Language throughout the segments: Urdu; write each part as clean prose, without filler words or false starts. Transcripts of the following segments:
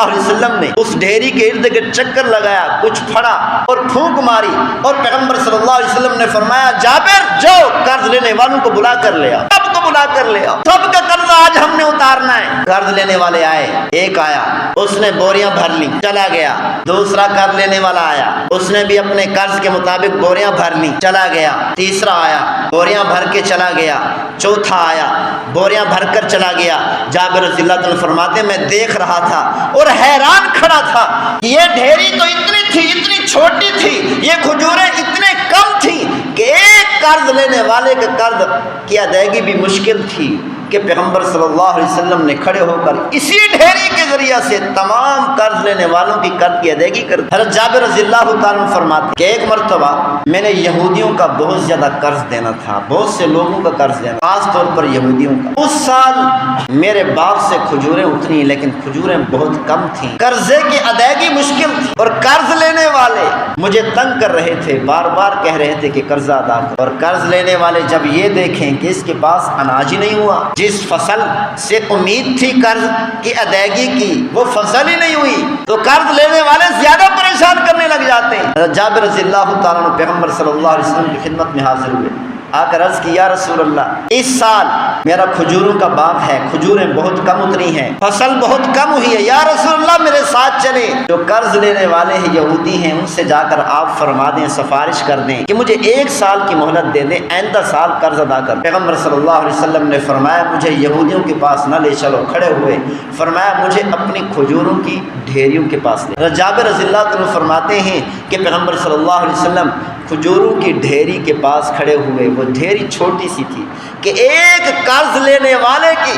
علیہ وسلم نے اس ڈھیری کے ارد گرد چکر لگایا، کچھ پھڑا اور پھونک ماری، اور پیغمبر صلی اللہ علیہ وسلم نے فرمایا جابر جاؤ قرض لینے والوں کو بلا کر لے آؤ، سب کو بلا کر لے آؤ، سب کا قرض آج ہم نے اتارنا ہے۔ قرض لینے والے آئے، ایک آیا اس نے بوریاں بھر لی چلا گیا، دوسرا قرض لینے والا آیا اس نے بھی اپنے قرض کے مطابق بوریاں بھر لی چلا گیا، تیسرا آیا بوریاں بھر کے چلا گیا، چوتھا آیا بوریاں بھر کر چلا گیا۔ جابر رضی اللہ عنہ فرماتے میں دیکھ رہا تھا اور حیران کھڑا تھا، یہ ڈھیری تو اتنی تھی، اتنی چھوٹی تھی، یہ کھجوریں اتنے کم تھی کہ ایک قرض لینے والے کے قرض کی ادائیگی بھی مشکل تھی کہ پیغمبر صلی اللہ علیہ وسلم نے کھڑے ہو کر اسی ڈھیری کے ذریعہ سے تمام قرض لینے والوں کی قرض کی ادائیگی کر دی۔ حضرت جابر رضی اللہ تعالیٰ عنہ فرماتے کہ ایک مرتبہ میں نے یہودیوں کا بہت زیادہ قرض دینا تھا، بہت سے لوگوں کا قرض دینا، خاص طور پر یہودیوں کا۔ اس سال میرے باغ سے کھجوریں اتری لیکن کھجوریں بہت کم تھیں، قرضے کی ادائیگی مشکل تھی، اور قرض لینے والے مجھے تنگ کر رہے تھے، بار بار کہہ رہے تھے کہ قرضہ ادا کرو، اور قرض لینے والے جب یہ دیکھیں کہ اس کے پاس اناج ہی نہیں ہوا، جس فصل سے امید تھی قرض کی ادائیگی کی وہ فصل ہی نہیں ہوئی، تو قرض لینے والے زیادہ پریشان کرنے لگ جاتے ہیں۔ جابر رضی اللہ تعالیٰ عنہ پیغمبر صلی اللہ علیہ وسلم کی خدمت میں حاضر ہوئے، آ کر عرض کی یا رسول اللہ اس سال میرا کھجوروں کا باغ ہے، کھجوریں بہت کم اتری ہیں، فصل بہت کم ہوئی ہے، یا رسول اللہ میرے ساتھ چلیں، جو قرض لینے والے ہیں یہودی ہیں ان سے جا کر آپ فرما دیں، سفارش کر دیں کہ مجھے ایک سال کی مہلت دے دیں، آئندہ سال قرض ادا کر۔ پیغمبر صلی اللہ علیہ وسلم نے فرمایا مجھے یہودیوں کے پاس نہ لے چلو، کھڑے ہوئے فرمایا مجھے اپنی کھجوروں کی ڈھیریوں کے پاس لے۔ جابر رضی اللہ عنہ فرماتے ہیں کہ پیغمبر صلی اللہ علیہ وسلم کھجوروں کی ڈھیری کے پاس کھڑے ہوئے، وہ ڈھیری چھوٹی سی تھی کہ ایک قرض لینے والے کی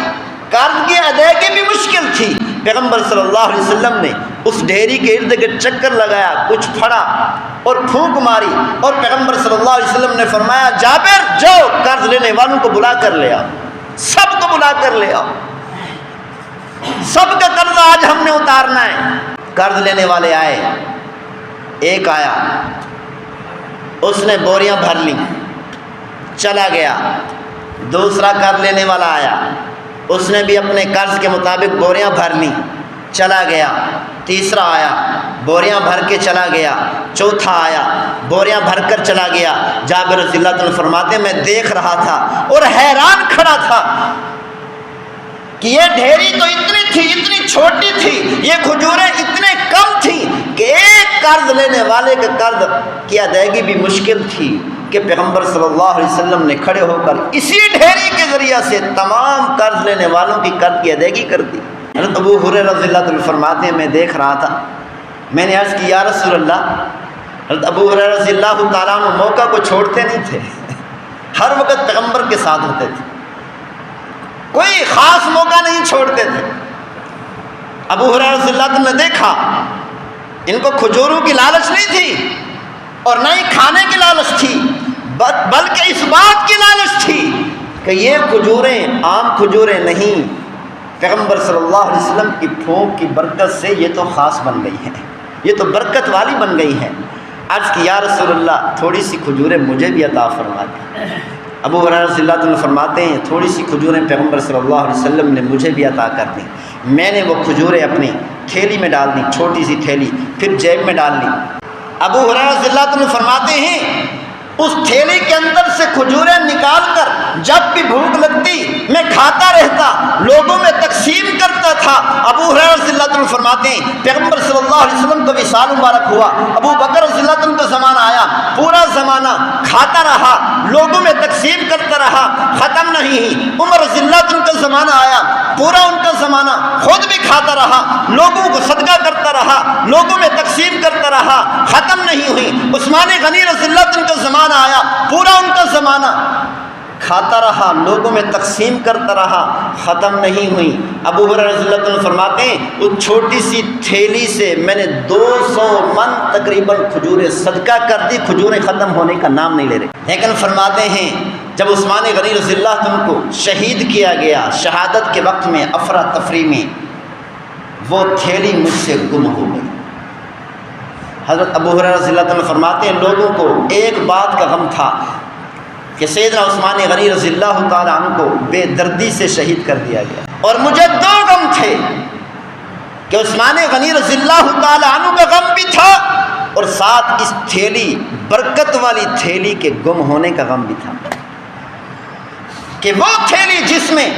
قرض کی ادائیگی بھی مشکل تھی۔ پیغمبر صلی اللہ علیہ وسلم نے اس ڈھیری کے ارد گرد چکر لگایا، کچھ پھڑا اور پھونک ماری، اور پیغمبر صلی اللہ علیہ وسلم نے فرمایا جابر جاؤ قرض لینے والوں کو بلا کر لے آؤ، سب کو بلا کر لے آؤ، سب کا قرض آج ہم نے اتارنا ہے۔ قرض لینے والے آئے، ایک آیا اس نے بوریاں بھر لی چلا گیا، دوسرا قرض لینے والا آیا اس نے بھی اپنے قرض کے مطابق بوریاں بھر لی چلا گیا، تیسرا آیا بوریاں بھر کے چلا گیا، چوتھا آیا بوریاں بھر کر چلا گیا۔ جابر رضی اللہ عنہ فرماتے میں دیکھ رہا تھا اور حیران کھڑا تھا کہ یہ ڈھیری تو اتنی تھی، اتنی چھوٹی تھی، یہ کھجوریں اتنے کم تھیں کہ ایک قرض لینے والے کے قرض کی ادائیگی بھی مشکل تھی کہ پیغمبر صلی اللہ علیہ وسلم نے کھڑے ہو کر اسی ڈھیری کے ذریعہ سے تمام قرض لینے والوں کی قرض کی ادائیگی کر دی۔ حضرت ابو ہریرہ رضی اللہ عنہ فرماتے ہیں میں دیکھ رہا تھا، میں نے عرض کی یا رسول اللہ، حضرت ابو ہریرہ رضی اللہ تعالیٰ عنہ موقع کو چھوڑتے نہیں تھے، ہر وقت پیغمبر کے ساتھ ہوتے تھے، کوئی خاص موقع نہیں چھوڑتے تھے۔ ابو ہریرہ رضی اللہ عنہ نے دیکھا ان کو کھجوروں کی لالچ نہیں تھی اور نہ ہی کھانے کی لالچ تھی، بلکہ اس بات کی لالچ تھی کہ یہ کھجوریں عام کھجوریں نہیں، پیغمبر صلی اللہ علیہ وسلم کی پھونک کی برکت سے یہ تو خاص بن گئی ہیں، یہ تو برکت والی بن گئی ہیں۔ عرض کی یا رسول اللہ تھوڑی سی کھجوریں مجھے بھی عطا فرما دیں۔ ابو ہریرہ رضی اللہ عنہ فرماتے ہیں تھوڑی سی کھجوریں پیغمبر صلی اللہ علیہ وسلم نے مجھے بھی عطا کر دیں، میں نے وہ کھجوریں اپنی تھیلی میں ڈال دیں، چھوٹی سی تھیلی، پھر جیب میں ڈال لی۔ ابو ہریرہ رضی اللہ عنہ فرماتے ہیں اس تھیلی کے اندر سے کھجوریں نکال کر جب بھی بھوک لگتی میں کھاتا رہتا، لوگوں میں تقسیم کرتا تھا۔ ابو ہریرہ رضی اللہ عنہ فرماتے ہیں پیغمبر صلی اللہ علیہ وسلم کا وصال مبارک ہوا، ابو بکر رضی اللہ عنہ کا زمانہ آیا، پورا زمانہ کھاتا رہا، لوگوں میں تقسیم کرتا رہا، ختم نہیں ہوئی۔ عمر رضی اللہ عنہ کا زمانہ آیا، پورا ان کا زمانہ خود بھی کھاتا رہا، لوگوں کو صدقہ کرتا رہا، لوگوں میں تقسیم کرتا رہا، ختم نہیں ہوئی۔ عثمان غنی رضی اللہ عنہ کا زمانہ آیا، پورا ان کا زمانہ کھاتا رہا، لوگوں میں تقسیم کرتا رہا، ختم نہیں ہوئی۔ ابو ہریرہ رضی اللہ عنہ فرماتے ہیں اس چھوٹی سی تھیلی سے میں نے 200 من تقریباً کھجوریں صدقہ کر دی، کھجوریں ختم ہونے کا نام نہیں لے رہے۔ لیکن فرماتے ہیں جب عثمان غنی رضی اللہ عنہ کو شہید کیا گیا، شہادت کے وقت میں افراتفری میں وہ تھیلی مجھ سے گم ہو گئی۔ حضرت ابو ہریرہ رضی اللہ عنہ فرماتے ہیں لوگوں کو ایک بات کا غم تھا کہ سیدنا عثمان غنی رضی اللہ تعالیٰ عنہ کو بے دردی سے شہید کر دیا گیا، اور مجھے 2 غم تھے، کہ عثمان غنی رضی اللہ تعالیٰ عنہ کا غم بھی تھا اور ساتھ اس تھیلی، برکت والی تھیلی کے گم ہونے کا غم بھی تھا، کہ وہ تھیلی جس میں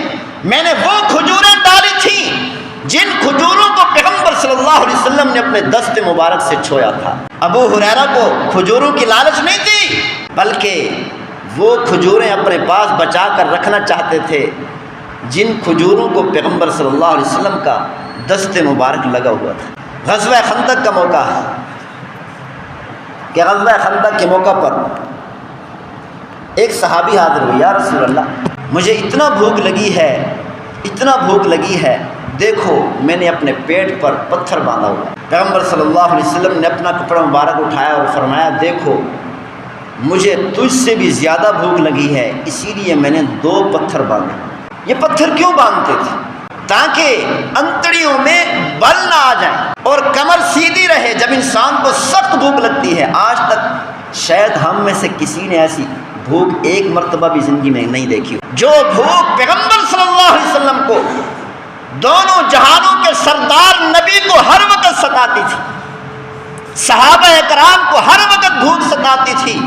میں نے وہ کھجوریں ڈالی تھیں جن کھجوروں کو پیغمبر صلی اللہ علیہ وسلم نے اپنے دست مبارک سے چھویا تھا۔ ابو ہریرہ کو کھجوروں کی لالچ نہیں تھی، بلکہ وہ کھجوریں اپنے پاس بچا کر رکھنا چاہتے تھے جن کھجوروں کو پیغمبر صلی اللہ علیہ وسلم کا دست مبارک لگا ہوا تھا۔ غزوہ خندق کا موقع ہے کہ غزوہ خندق کے موقع پر ایک صحابی حاضر ہوئی، یا رسول اللہ مجھے اتنا بھوک لگی ہے، اتنا بھوک لگی ہے، دیکھو میں نے اپنے پیٹ پر پتھر باندھا ہوا۔ پیغمبر صلی اللہ علیہ وسلم نے اپنا کپڑا مبارک اٹھایا اور فرمایا دیکھو مجھے تجھ سے بھی زیادہ بھوک لگی ہے، اسی لیے میں نے 2 پتھر باندھے۔ یہ پتھر کیوں باندھتے تھے؟ تاکہ انتڑیوں میں بل نہ آ جائیں اور کمر سیدھی رہے جب انسان کو سخت بھوک لگتی ہے۔ آج تک شاید ہم میں سے کسی نے ایسی بھوک ایک مرتبہ بھی زندگی میں نہیں دیکھی ہو جو بھوک پیغمبر صلی اللہ علیہ وسلم کو، دونوں جہانوں کے سردار نبی کو ہر وقت ستاتی تھی، صحابہ کرام کو ہر وقت بھوک ستاتی تھی،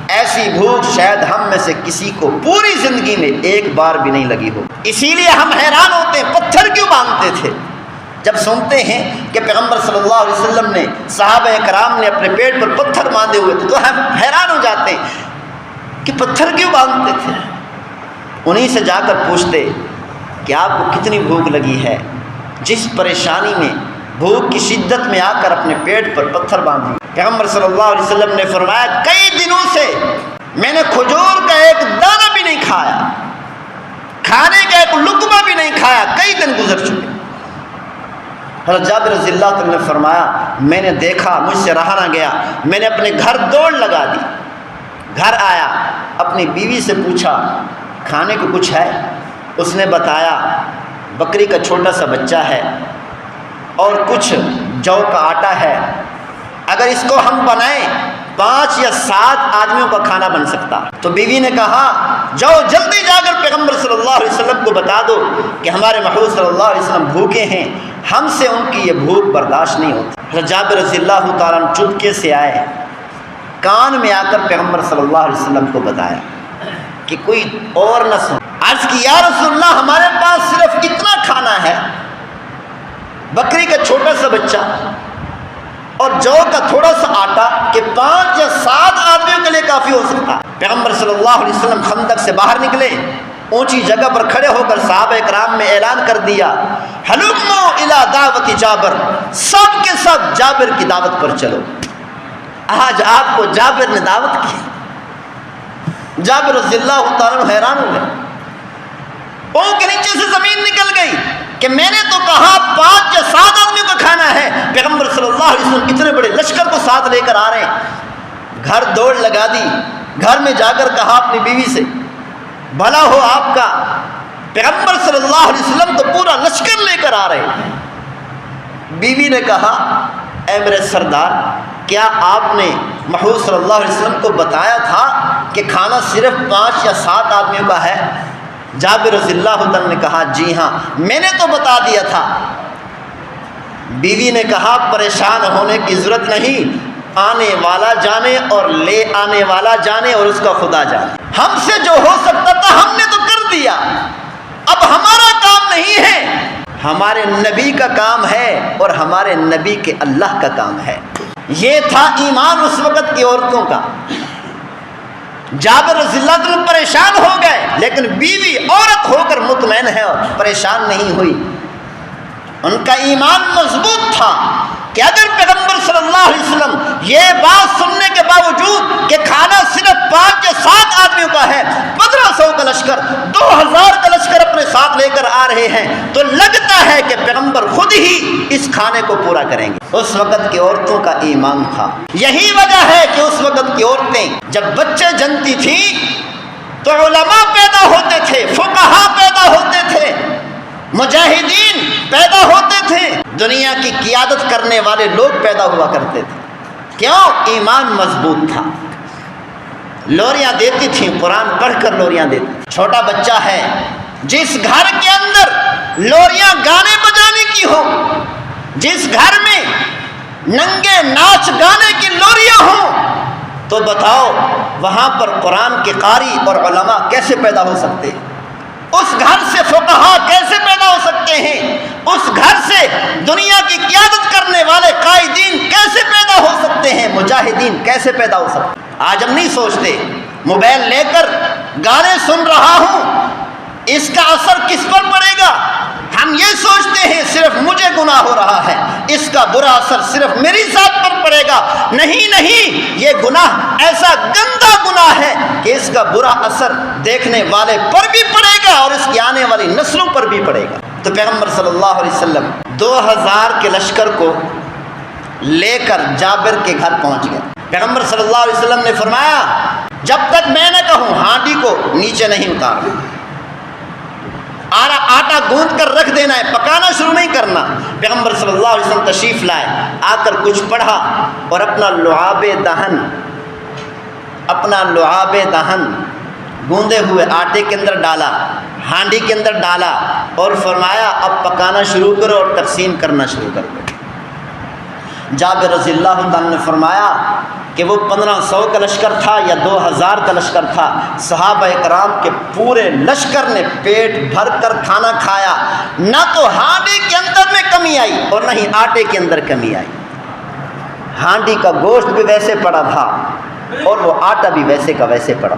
ایسی بھوک شاید ہم میں سے کسی کو پوری زندگی میں ایک بار بھی نہیں لگی ہو۔ اسی لیے ہم حیران ہوتے ہیں پتھر کیوں باندھتے تھے۔ جب سنتے ہیں کہ پیغمبر صلی اللہ علیہ وسلم نے، صحابہ کرام نے اپنے پیٹ پر پتھر باندھے ہوئے تھے تو ہم حیران ہو جاتے ہیں کہ پتھر کیوں باندھتے تھے۔ انہیں سے جا کر پوچھتے کہ آپ کو کتنی بھوک لگی ہے، جس پریشانی میں، بھوک کی شدت میں آ کر اپنے پیٹ پر پتھر باندھی۔ پیغمبر صلی اللہ علیہ وسلم نے فرمایا کئی دنوں سے میں نے کھجور کا ایک دانہ بھی نہیں کھایا، کھانے کا ایک لقمہ بھی نہیں کھایا، کئی دن گزر چکے۔ حضرت جابر رضی اللہ عنہ نے فرمایا میں نے دیکھا، مجھ سے رہا نہ گیا، میں نے اپنے گھر دوڑ لگا دی، گھر آیا، اپنی بیوی سے پوچھا کھانے کو کچھ ہے؟ اس نے بتایا بکری کا چھوٹا سا بچہ ہے اور کچھ جو کا آٹا ہے، اگر اس کو ہم بنائیں 5 یا 7 آدمیوں کا کھانا بن سکتا۔ تو بیوی نے کہا جاؤ جلدی جا کر پیغمبر صلی اللہ علیہ وسلم کو بتا دو کہ ہمارے محبوب صلی اللہ علیہ وسلم بھوکے ہیں، ہم سے ان کی یہ بھوک برداشت نہیں ہوتی۔ حضرت جابر رضی اللہ تعالیٰ عنہ چپکے سے آئے، کان میں آ کر پیغمبر صلی اللہ علیہ وسلم کو بتایا کہ کوئی اور نہ سن۔ عرض کی یا رسول اللہ ہمارے پاس صرف اتنا کھانا ہے، بکری کا چھوٹا سا بچہ اور جو کا تھوڑا سا آٹا کہ 5 یا 7 آدمیوں کے لیے کافی ہو سکتا۔ پیغمبر صلی اللہ علیہ وسلم خندق سے باہر نکلے، اونچی جگہ پر کھڑے ہو کر صحابہ کرام میں اعلان کر دیا ہلموا الی دعوت جابر، سب کے سب جابر کی دعوت پر چلو۔ آج آپ کو جابر نے دعوت کی۔ جابر رضی اللہ تعالیٰ حیران ہو گئے، پاؤں کے نیچے سے زمین نکل گئی کہ میں نے تو کہا 5 یا 7 آدمیوں کا کھانا ہے، پیغمبر صلی اللہ علیہ وسلم اتنے بڑے لشکر کو ساتھ لے کر آ رہے ہیں۔ گھر دوڑ لگا دی، گھر میں جا کر کہا اپنی بیوی سے بھلا ہو آپ کا، پیغمبر صلی اللہ علیہ وسلم تو پورا لشکر لے کر آ رہے ہیں۔ بیوی نے کہا اے میرے سردار کیا آپ نے محبوب صلی اللہ علیہ وسلم کو بتایا تھا کہ کھانا صرف 5 یا 7 آدمیوں کا ہے؟ جابر رضی اللہ عنہ نے کہا جی ہاں میں نے تو بتا دیا تھا۔ بیوی نے کہا پریشان ہونے کی ضرورت نہیں، آنے والا جانے اور لے آنے والا جانے اور اس کا خدا جانے، ہم سے جو ہو سکتا تھا ہم نے تو کر دیا، اب ہمارا کام نہیں ہے، ہمارے نبی کا کام ہے اور ہمارے نبی کے اللہ کا کام ہے۔ یہ تھا ایمان اس وقت کی عورتوں کا۔ جابر رضی اللہ عنہ پریشان ہو گئے، لیکن بیوی عورت ہو کر مطمئن ہے اور پریشان نہیں ہوئی۔ ان کا ایمان مضبوط تھا کہ اگر پیغمبر صلی اللہ علیہ وسلم یہ بات سننے کے باوجود کہ کھانا صرف 5 یا 7 آدمیوں کا ہے، 1500 کا لشکر، 2000 کا لشکر اپنے ساتھ لے کر آ رہے ہیں، تو لگتا ہے کہ پیغمبر خود ہی اس کھانے کو پورا کریں گے۔ اس وقت کی عورتوں کا ایمان تھا۔ یہی وجہ ہے کہ اس وقت کی عورتیں جب بچے جنتی تھیں تو علماء پیدا ہوتے تھے، فقہا پیدا ہوتے تھے، مجاہدین پیدا ہوتے تھے، دنیا کی قیادت کرنے والے لوگ پیدا ہوا کرتے تھے۔ کیوں؟ ایمان مضبوط تھا۔ لوریاں دیتی تھیں، قرآن پڑھ کر لوریاں دیتی۔ چھوٹا بچہ ہے، جس گھر کے اندر لوریاں گانے بجانے کی ہو، جس گھر میں ننگے ناچ گانے کی لوریاں ہوں تو بتاؤ وہاں پر قرآن کے قاری اور علماء کیسے پیدا ہو سکتے ہیں؟ اس گھر سے فقہا کیسے پیدا ہو سکتے ہیں؟ اس گھر سے دنیا کی قیادت کرنے والے قائدین کیسے پیدا ہو سکتے ہیں؟ مجاہدین کیسے پیدا ہو سکتے ہیں؟ آج ہم نہیں سوچتے موبائل لے کر گانے سن رہا ہوں اس کا اثر کس پر پڑے گا؟ ہم یہ سوچتے ہیں صرف مجھے گناہ ہو رہا ہے، اس کا برا اثر صرف میری ذات پر پڑے گا۔ نہیں، یہ گناہ ایسا گندا گناہ ہے کہ اس کا برا اثر دیکھنے والے پر بھی پڑے گا اور اس کی آنے والی نسلوں پر بھی پڑے گا۔ تو پیغمبر صلی اللہ علیہ وسلم 2000 کے لشکر کو لے کر جابر کے گھر پہنچ گئے۔ پیغمبر صلی اللہ علیہ وسلم نے فرمایا جب تک میں نہ کہوں ہانڈی کو نیچے نہیں اتارنا، آٹا گوندھ کر رکھ دینا ہے، پکانا شروع نہیں کرنا۔ پیغمبر صلی اللہ علیہ وسلم تشریف لائے، آ کر کچھ پڑھا اور اپنا لعاب دہن گوندے ہوئے آٹے کے اندر ڈالا، ہانڈی کے اندر ڈالا اور فرمایا اب پکانا شروع کرو اور تقسیم کرنا شروع کر دو۔ جابر رضی اللہ عنہ نے فرمایا کہ وہ 1500 کا لشکر تھا یا 2000 کا لشکر تھا، صحابہ کرام کے پورے لشکر نے پیٹ بھر کر کھانا کھایا، نہ تو ہانڈی کے اندر میں کمی آئی اور نہ ہی آٹے کے اندر کمی آئی۔ ہانڈی کا گوشت بھی ویسے پڑا تھا اور وہ آٹا بھی ویسے کا ویسے پڑا۔